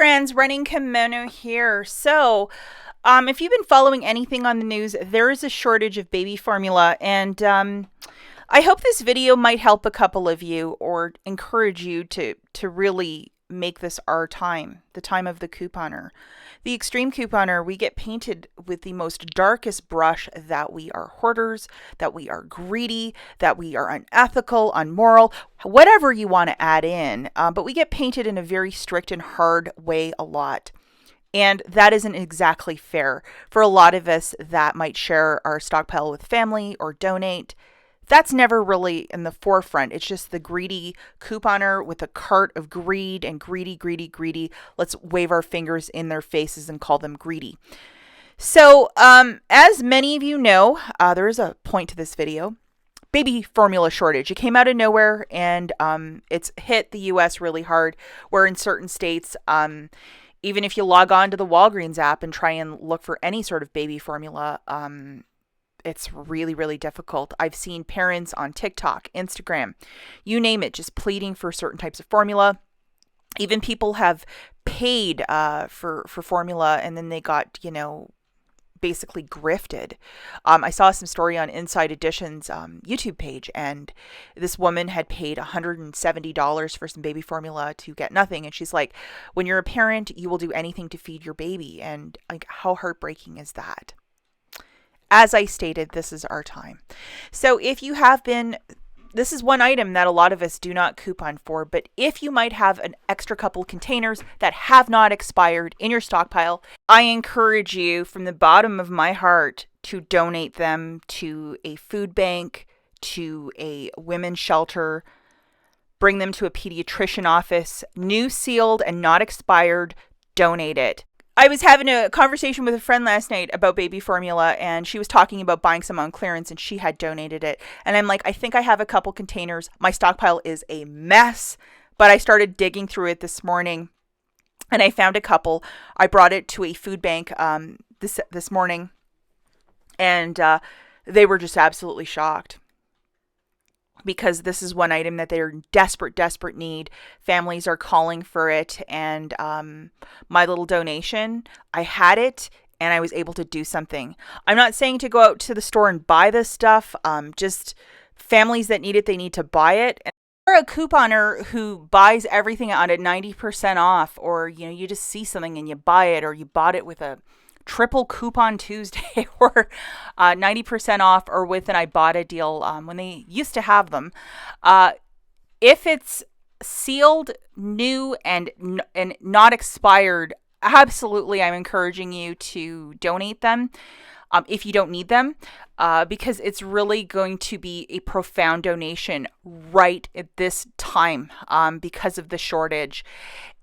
friends, Running Kimono here. If you've been following anything on the news, there is a shortage of baby formula, and I hope this video might help a couple of you or encourage you to really make this our time, the time of the couponer. The extreme couponer, we get painted with the most darkest brush that we are hoarders, that we are greedy, that we are unethical, unmoral, whatever you want to add in. But we get painted in a very strict and hard way a lot. And that isn't exactly fair. For a lot of us that might share our stockpile with family or donate, that's never really in the forefront. It's just the greedy couponer with a cart of greed and greedy, greedy, greedy. Let's wave our fingers in their faces and call them greedy. So, as many of you know, there is a point to this video. Baby formula shortage. It came out of nowhere, and it's hit the U.S. really hard, where in certain states, even if you log on to the Walgreens app and try and look for any sort of baby formula, it's really, really difficult. I've seen parents on TikTok, Instagram, you name it, just pleading for certain types of formula. Even people have paid for formula, and then they got, basically grifted. I saw some story on Inside Edition's YouTube page, and this woman had paid $170 for some baby formula to get nothing. And she's like, when you're a parent, you will do anything to feed your baby. And like, how heartbreaking is that? As I stated, this is our time. So if you have been, this is one item that a lot of us do not coupon for, but if you might have an extra couple containers that have not expired in your stockpile, I encourage you from the bottom of my heart to donate them to a food bank, to a women's shelter, bring them to a pediatrician office, new, sealed, and not expired, donate it. I was having a conversation with a friend last night about baby formula, and she was talking about buying some on clearance, and she had donated it. And I'm like, I think I have a couple containers. My stockpile is a mess, but I started digging through it this morning, and I found a couple. I brought it to a food bank this morning, and they were just absolutely shocked, because this is one item that they're in desperate need. Families are calling for it, and my little donation, I had it, and I was able to do something. I'm not saying to go out to the store and buy this stuff. Just families that need it, they need to buy it. And if you're a couponer who buys everything at 90% off, or you just see something and you buy it, or you bought it with a triple coupon Tuesday or 90% off, or with an IBOTTA deal when they used to have them. If it's sealed, new, and not expired, absolutely I'm encouraging you to donate them if you don't need them, because it's really going to be a profound donation right at this time because of the shortage.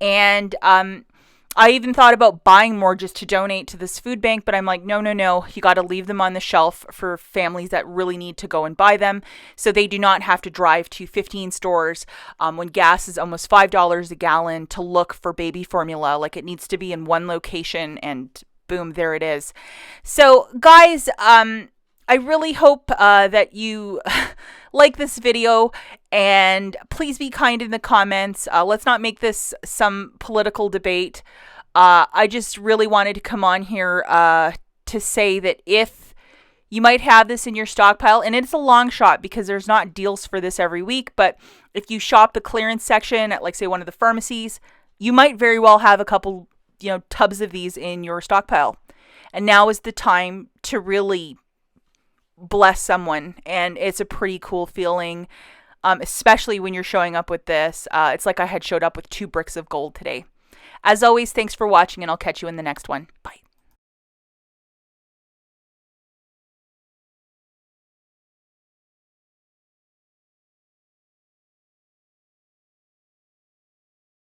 And I even thought about buying more just to donate to this food bank, but I'm like, no. You got to leave them on the shelf for families that really need to go and buy them, so they do not have to drive to 15 stores when gas is almost $5 a gallon to look for baby formula. Like, it needs to be in one location, and boom, there it is. So guys, I really hope that you like this video, and please be kind in the comments. Let's not make this some political debate. I just really wanted to come on here to say that if you might have this in your stockpile, and it's a long shot because there's not deals for this every week, but if you shop the clearance section at, like, say, one of the pharmacies, you might very well have a couple, tubs of these in your stockpile. And now is the time to really bless someone, and it's a pretty cool feeling, especially when you're showing up with this. It's like I had showed up with 2 bricks of gold today. As always, thanks for watching, and I'll catch you in the next one. Bye.